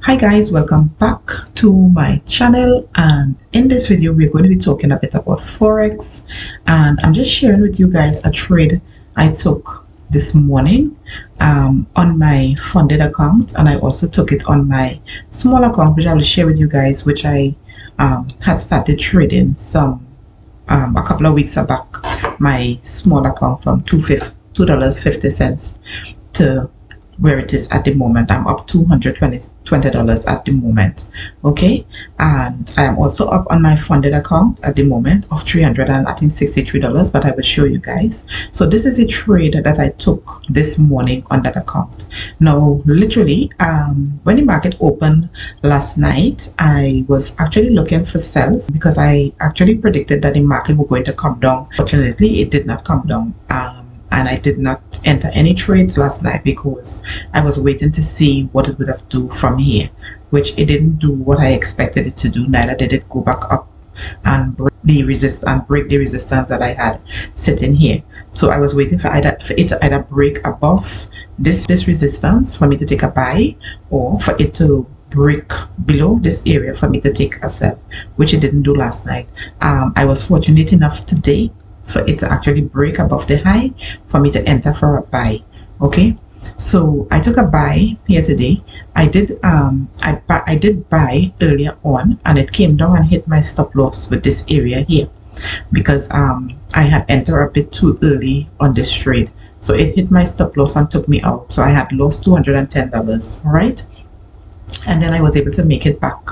Hi guys, welcome back to my channel, and in this video we're going to be talking a bit about Forex, and I'm just sharing with you guys a trade I took this morning on my funded account, and I also took it on my small account, which I will share with you guys, which I had started trading a couple of weeks back. My small account from $2.50 to where it is at the moment. I'm up $220 at the moment. Okay, and I am also up on my funded account at the moment of $363, but I will show you guys. So this is a trade that I took this morning on that account. Now literally when the market opened last night, I was actually looking for sells because I actually predicted that the market was going to come down. Fortunately, it did not come down, and I did not enter any trades last night because I was waiting to see what it would have do from here, which it didn't do what I expected it to do. Neither did it go back up and break the resistance that I had sitting here. So I was waiting for it to either break above this resistance for me to take a buy, or for it to break below this area for me to take a sell, which it didn't do last night. I was fortunate enough today for it to actually break above the high for me to enter for a buy. Okay, so I took a buy here today. I did buy earlier on, and it came down and hit my stop loss with this area here because I had entered a bit too early on this trade, so it hit my stop loss and took me out. So I had lost $210. All right, and then I was able to make it back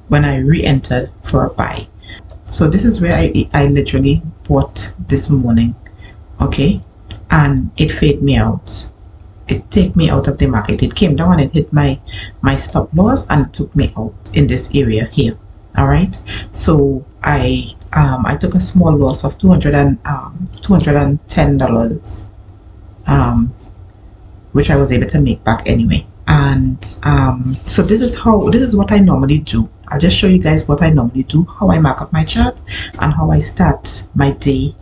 when I re-entered for a buy. So this is where I literally bought this morning. Okay, and it faded me out. It took me out of the market. It came down and it hit my stop loss and took me out in this area here. All right, so I took a small loss of $210, which I was able to make back anyway. And so this is what I normally do. I'll just show you guys what I normally do, how I mark up my chart, and how I start my day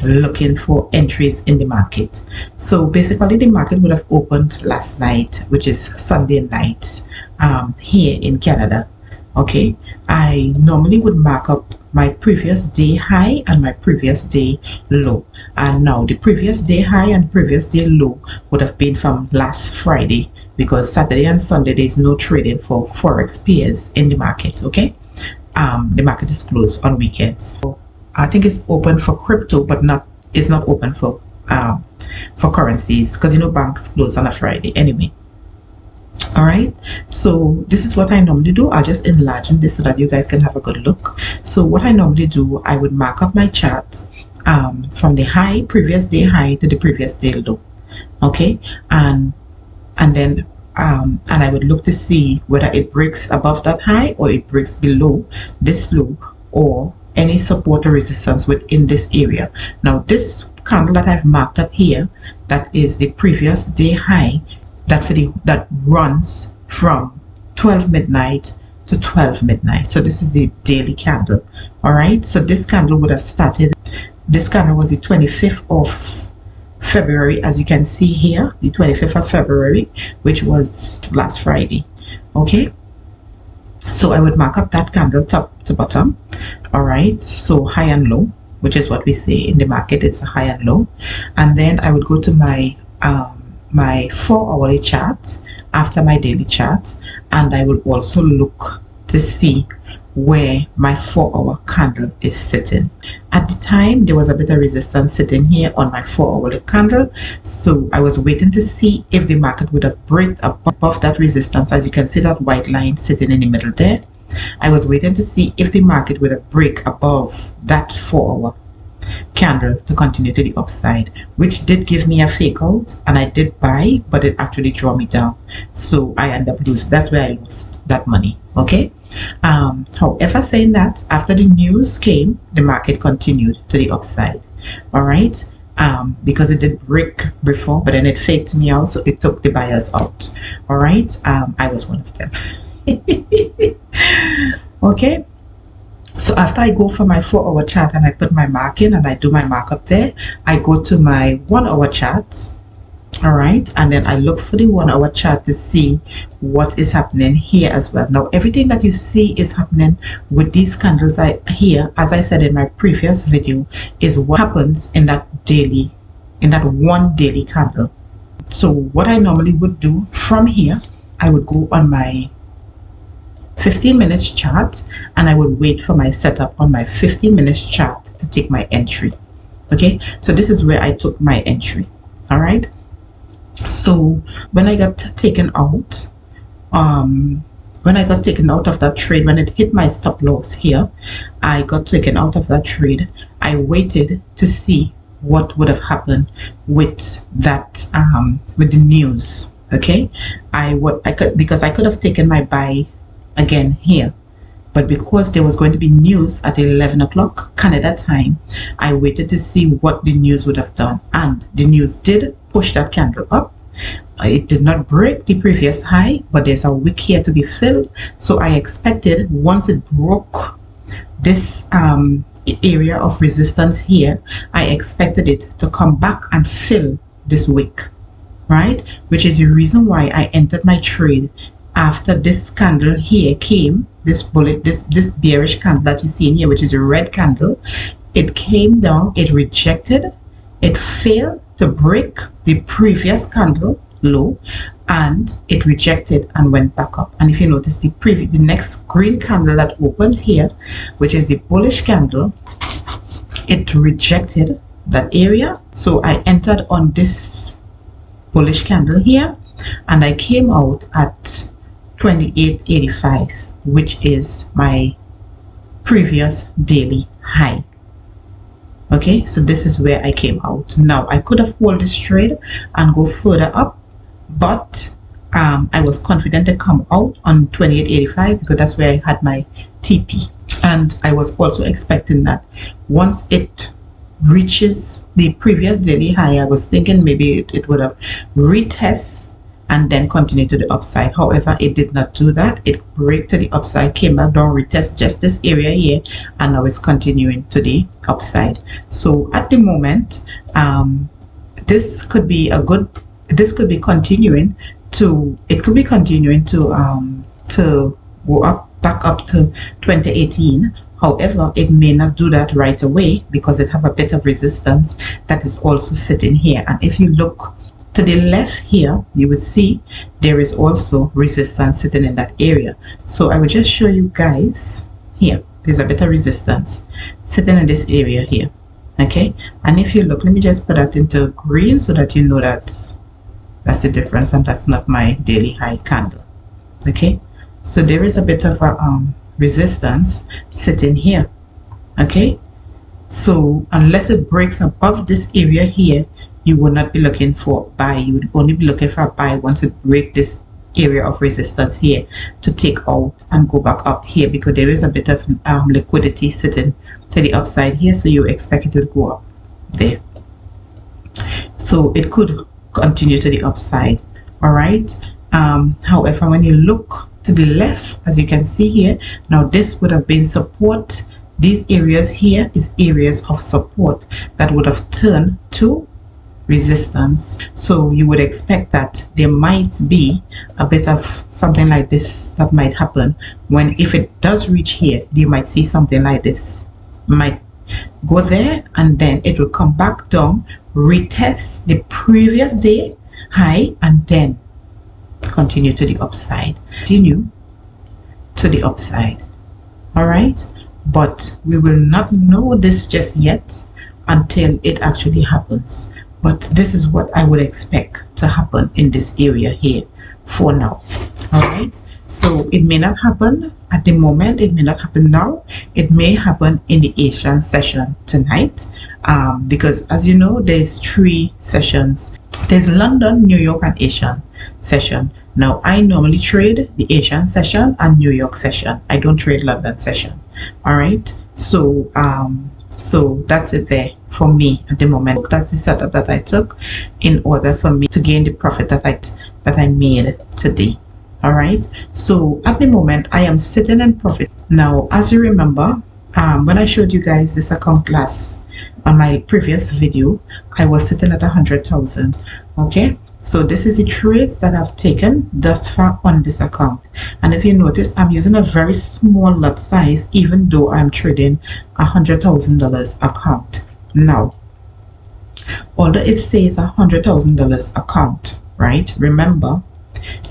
looking for entries in the market. So basically the market would have opened last night, which is Sunday night here in Canada. Okay, I normally would mark up my previous day high and my previous day low, and now the previous day high and previous day low would have been from last Friday, because Saturday and Sunday there is no trading for Forex pairs in the market. Okay, the market is closed on weekends. So I think it's open for crypto, but it's not open for currencies, because you know banks close on a Friday anyway. All right, so this is what I normally do. I'll just enlarge this so that you guys can have a good look. So what I normally do, I would mark up my chart from the high, previous day high, to the previous day low. Okay, and then and I would look to see whether it breaks above that high or it breaks below this low, or any support or resistance within this area. Now this candle that I've marked up here, that is the previous day high, that runs from 12 midnight to 12 midnight. So this is the daily candle. All right, so this candle would have started, this candle was the 25th of February, as you can see here, the 25th of February, which was last Friday. Okay, so I would mark up that candle top to bottom. All right, so high and low, which is what we say in the market, it's a high and low. And then I would go to my 4-hourly chart after my daily chart, and I will also look to see where my 4-hour candle is sitting. At the time there was a bit of resistance sitting here on my 4-hourly candle, so I was waiting to see if the market would have break above that resistance. As you can see, that white line sitting in the middle there, I was waiting to see if the market would have break above that 4-hour candle to continue to the upside, which did give me a fake out, and I did buy, but it actually drew me down, so I ended up losing. That's where I lost that money. Okay, however, saying that, after the news came, the market continued to the upside. All right, because it did break before, but then it faked me out, so it took the buyers out. All right, I was one of them. Okay, so after I go for my 4-hour chart and I put my mark in and I do my markup there, I go to my 1-hour chart All right, and then I look for the 1 hour chart to see what is happening here as well. Now everything that you see is happening with these candles here, as I said in my previous video, is what happens in that one daily candle. So what I normally would do from here, I would go on my 15 minutes chart and I would wait for my setup on my 15 minutes chart to take my entry. Okay, so this is where I took my entry. All right, so when I got taken out, of that trade, when it hit my stop loss here, I got taken out of that trade. I waited to see what would have happened with that with the news. Okay, because I could have taken my buy again here, but because there was going to be news at 11 o'clock Canada time, I waited to see what the news would have done, and the news did push that candle up. It did not break the previous high, but there's a wick here to be filled, so I expected once it broke this area of resistance here, I expected it to come back and fill this wick, right? Which is the reason why I entered my trade after this candle here came, this bearish candle that you see in here, which is a red candle. It came down, it rejected, it failed to break the previous candle low, and it rejected and went back up. And if you notice, the next green candle that opened here, which is the bullish candle, it rejected that area. So I entered on this bullish candle here, and I came out at 28.85, which is my previous daily high. Okay, so this is where I came out. Now I could have held this trade and go further up, but I was confident to come out on 28.85 because that's where I had my TP, and I was also expecting that once it reaches the previous daily high, I was thinking maybe it would have retest and then continue to the upside. However, it did not do that. It broke to the upside, came back down, retest just this area here, and now it's continuing to the upside. So at the moment, this could be continuing to go up, back up to 2018. However, it may not do that right away because it have a bit of resistance that is also sitting here. And if you look to the left here, you would see there is also resistance sitting in that area. So I will just show you guys here. There's a bit of resistance sitting in this area here. Okay, and if you look, let me just put that into green so that you know that's the difference, and that's not my daily high candle. Okay, so there is a bit of a resistance sitting here. Okay, so unless it breaks above this area here, you will not be looking for buy. You would only be looking for a buy once it breaks this area of resistance here to take out and go back up here, because there is a bit of liquidity sitting to the upside here, so you expect it to go up there. So it could continue to the upside. All right. However, when you look to the left, as you can see here, now this would have been support. These areas here is areas of support that would have turned to resistance. So you would expect that there might be a bit of something like this that might happen when, if it does reach here, you might see something like this. Might go there and then it will come back down, retest the previous day high, and then continue to the upside. Continue to the upside. All right, but we will not know this just yet until it actually happens. But this is what I would expect to happen in this area here for now. All right, so it may not happen at the moment, it may not happen now, it may happen in the Asian session tonight, because as you know, there's 3 sessions. There's London, New York, and Asian session. Now I normally trade the Asian session and New York session. I don't trade London session. All right, so so that's it there for me at the moment. That's the setup that I took in order for me to gain the profit that I made today. All right, so at the moment I am sitting in profit. Now, as you remember, when I showed you guys this account class on my previous video, I was sitting at 100,000. Okay, So this is the trades that I've taken thus far on this account. And if you notice, I'm using a very small lot size, even though I'm trading $100,000 account. Now, although it says $100,000 account, right? Remember,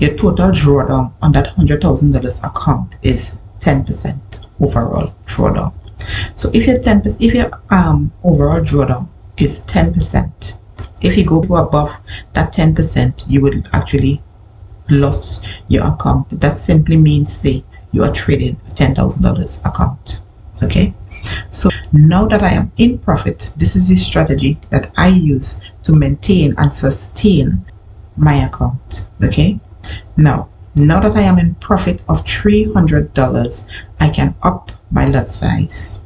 your total drawdown on that $100,000 account is 10% overall drawdown. So if your overall drawdown is 10%, if you go above that 10%, you would actually lose your account. That simply means, say, you are trading a $10,000 account. Okay, so now that I am in profit, this is the strategy that I use to maintain and sustain my account. Okay, now that I am in profit of $300, I can up my lot size.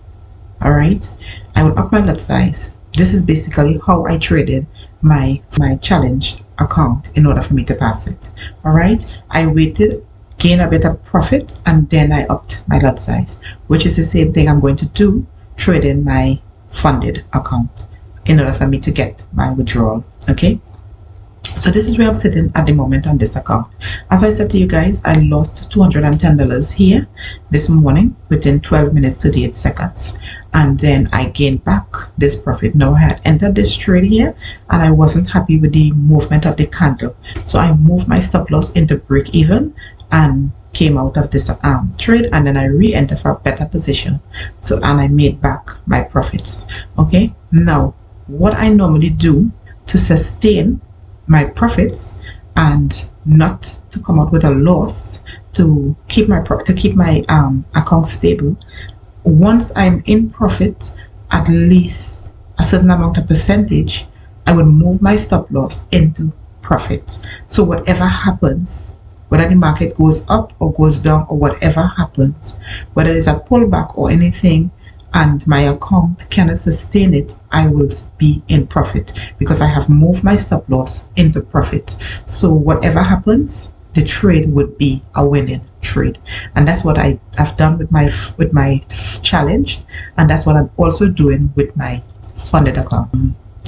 All right, I will up my lot size. This is basically how I traded my challenged account in order for me to pass it. All right, I waited, gain a bit of profit, and then I upped my lot size, which is the same thing I'm going to do trading my funded account in order for me to get my withdrawal. Okay, so this is where I'm sitting at the moment on this account. As I said to you guys, I lost $210 here this morning within 12 minutes 38 seconds, and then I gained back this profit. Now I had entered this trade here and I wasn't happy with the movement of the candle, so I moved my stop loss into break even and came out of this trade, and then I re-enter for a better position, and I made back my profits. Okay, now what I normally do to sustain my profits and not to come out with a loss, to keep my account stable, once I'm in profit, at least a certain amount of percentage, I would move my stop loss into profit. So whatever happens, whether the market goes up or goes down or whatever happens, whether there's a pullback or anything, and my account cannot sustain it, I will be in profit because I have moved my stop loss into profit. So whatever happens, the trade would be a winning trade, and that's what I have done with my challenge, and that's what I'm also doing with my funded account.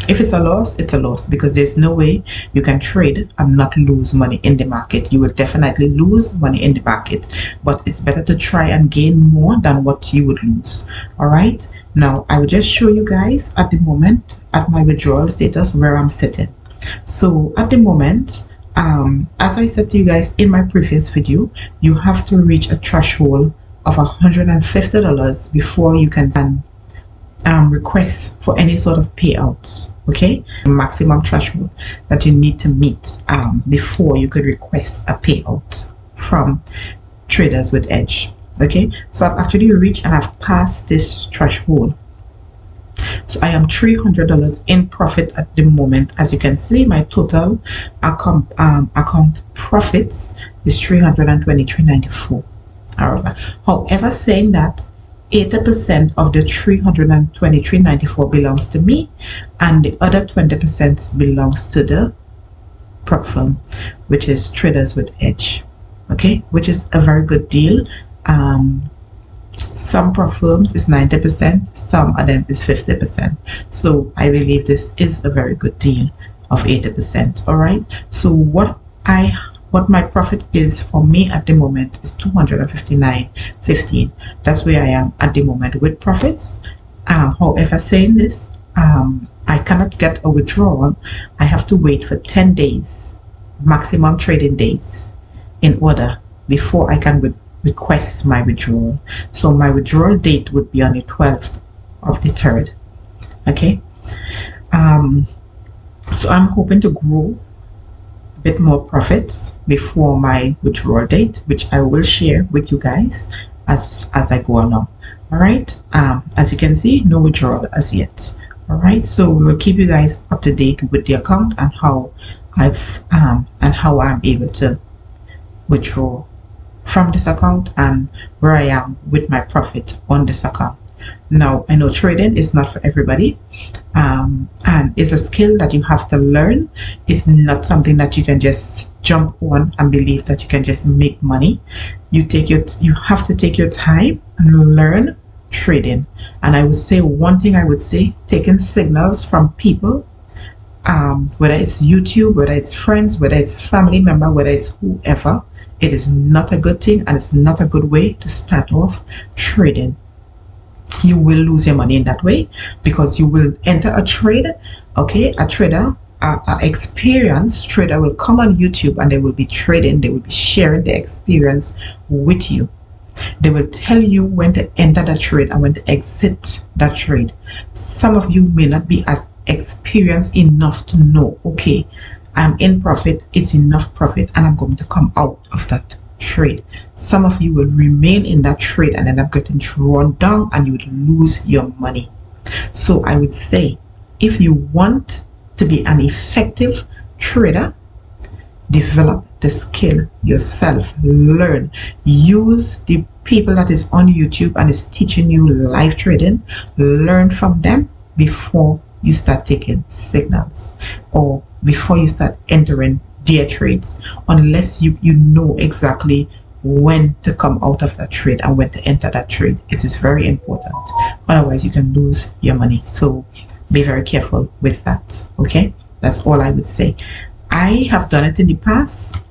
If it's a loss, it's a loss, because there's no way you can trade and not lose money in the market. You will definitely lose money in the market, but it's better to try and gain more than what you would lose. All right, now I will just show you guys at the moment at my withdrawal status where I'm sitting. So at the moment, as I said to you guys in my previous video, you have to reach a threshold of $150 before you can request for any sort of payouts. Okay, maximum threshold that you need to meet before you could request a payout from Traders with Edge. Okay, so I've actually reached and I've passed this threshold. So I am $300 in profit at the moment. As you can see, my total account profits is $323.94. However, saying that 80% of the $323.94 belongs to me, and the other 20% belongs to the prop firm, which is Traders with Edge. Okay, which is a very good deal. Some prop firms is 90%, some of them is 50%. So I believe this is a very good deal of 80%. All right. So what my profit is for me at the moment is $259.15. That's where I am at the moment with profits. However, saying this, I cannot get a withdrawal. I have to wait for 10 days, maximum trading days, in order before I can request my withdrawal. So my withdrawal date would be on the 12th of the 3rd. Okay. So I'm hoping to grow a bit more profits before my withdrawal date, which I will share with you guys as I go along. All right. As you can see, no withdrawal as yet. All right. So we will keep you guys up to date with the account and how I'm able to withdraw from this account and where I am with my profit on this account. Now, I know trading is not for everybody, and it's a skill that you have to learn. It's not something that you can just jump on and believe that you can just make money. You have to take your time and learn trading. And I would say one thing I would say, taking signals from people whether it's YouTube, whether it's friends, whether it's family member, whether it's whoever, it is not a good thing, and it's not a good way to start off trading. You will lose your money in that way, because you will enter a trade. Okay, a trader, experienced trader will come on YouTube and they will be trading. They will be sharing their experience with you. They will tell you when to enter the trade and when to exit that trade. Some of you may not be as experienced enough to know, okay, I'm in profit, it's enough profit, and I'm going to come out of that trade. Some of you will remain in that trade and end up getting drawn down, and you would lose your money. So I would say, if you want to be an effective trader, develop the skill yourself. Learn. Use the people that is on YouTube and is teaching you live trading. Learn from them before you start taking signals, or before you start entering their trades, unless you know exactly when to come out of that trade and when to enter that trade. It is very important, otherwise you can lose your money. So be very careful with that. Okay, that's all I would say. I have done it in the past,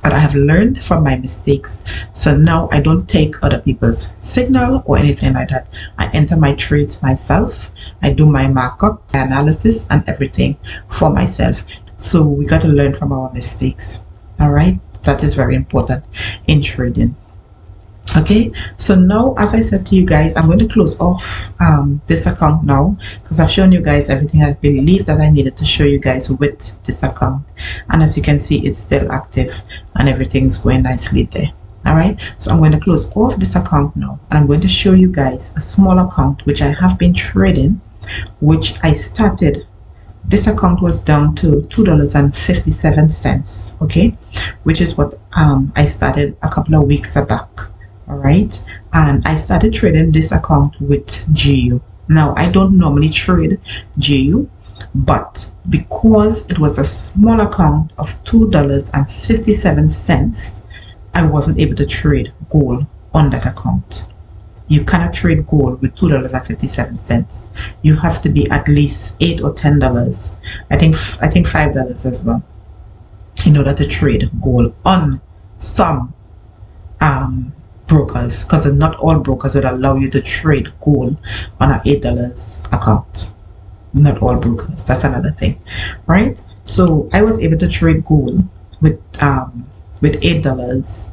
but I have learned from my mistakes. So now I don't take other people's signal or anything like that. I enter my trades myself. I do my markup, my analysis, and everything for myself. So we got to learn from our mistakes. All right, that is very important in trading. Okay, so now, as I said to you guys, I'm going to close off this account now, because I've shown you guys everything I believe that I needed to show you guys with this account. And as you can see, it's still active and everything's going nicely there. All right, so I'm going to close off this account now, and I'm going to show you guys a small account which I have been trading, which I started. This account was down to $2.57, okay, which is what I started a couple of weeks back. All right, and I started trading this account with GU. Now, I don't normally trade GU, but because it was a small account of $2.57, I wasn't able to trade gold on that account. You cannot trade gold with $2.57. You have to be at least $8 or $10. I think $5 as well, in order to trade gold on some brokers, because not all brokers would allow you to trade gold on an $8 account. Not all brokers. That's another thing, right? So I was able to trade gold with $8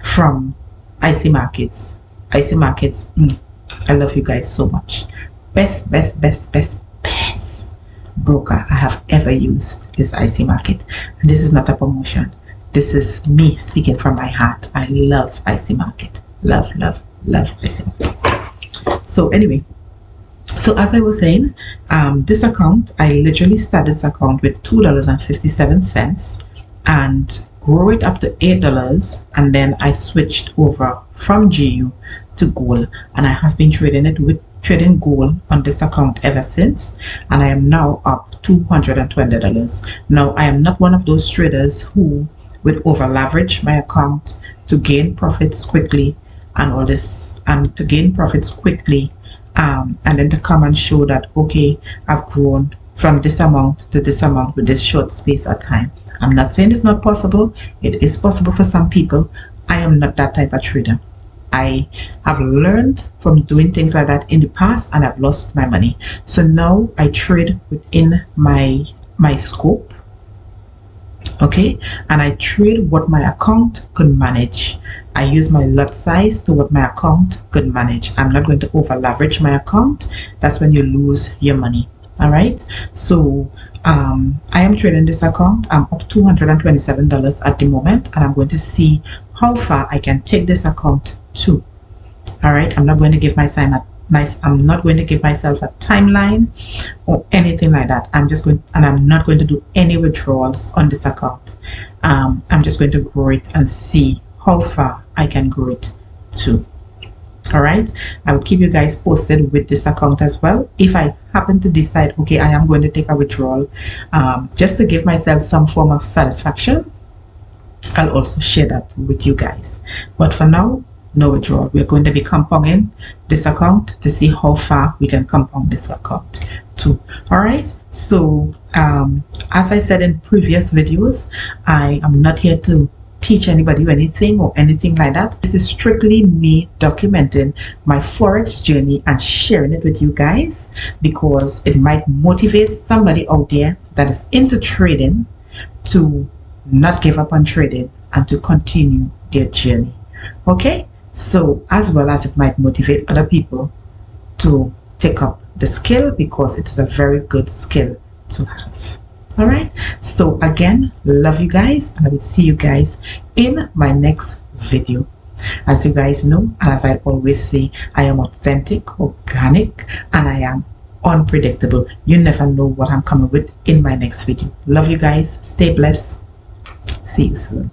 from IC Markets. IC Markets, I love you guys so much. Best broker I have ever used is IC Market. And this is not a promotion. This is me speaking from my heart. I love IC Market. Love IC Market. So anyway, so as I was saying, this account, I literally started this account with $2.57 and grew it up to $8, and then I switched over from GU to gold, and I have been trading gold on this account ever since, and I am now up $220. Now, I am not one of those traders who would over leverage my account to gain profits quickly and all this, and to gain profits quickly, and then to come and show that, okay, I've grown from this amount to this amount with this short space of time. I'm not saying it's not possible. It is possible for some people. I am not that type of trader. I have learned from doing things like that in the past, and I've lost my money. So now I trade within my scope, okay, and I trade what my account could manage. I use my lot size to what my account could manage. I'm not going to over leverage my account. That's when you lose your money. All right, so I am trading this account. I'm up $227 at the moment, and I'm going to see how far I can take this account to. All right, I'm not going to give myself a timeline or anything like that. I'm not going to do any withdrawals on this account. I'm just going to grow it and see how far I can grow it to. All right, I will keep you guys posted with this account as well. If I happen to decide, okay, I am going to take a withdrawal, just to give myself some form of satisfaction, I'll also share that with you guys. But for now, no withdrawal. We're going to be compounding this account to see how far we can compound this account to. All right, so As I said in previous videos, I am not here to teach anybody anything or anything like that. This is strictly me documenting my Forex journey and sharing it with you guys, because it might motivate somebody out there that is into trading to not give up on trading and to continue their journey. Okay, so as well as it might motivate other people to take up the skill, because it is a very good skill to have. All right, so again, love you guys, and I will see you guys in my next video. As you guys know, and as I always say, I am authentic, organic, and I am unpredictable. You never know what I'm coming with in my next video. Love you guys. Stay blessed. See you soon.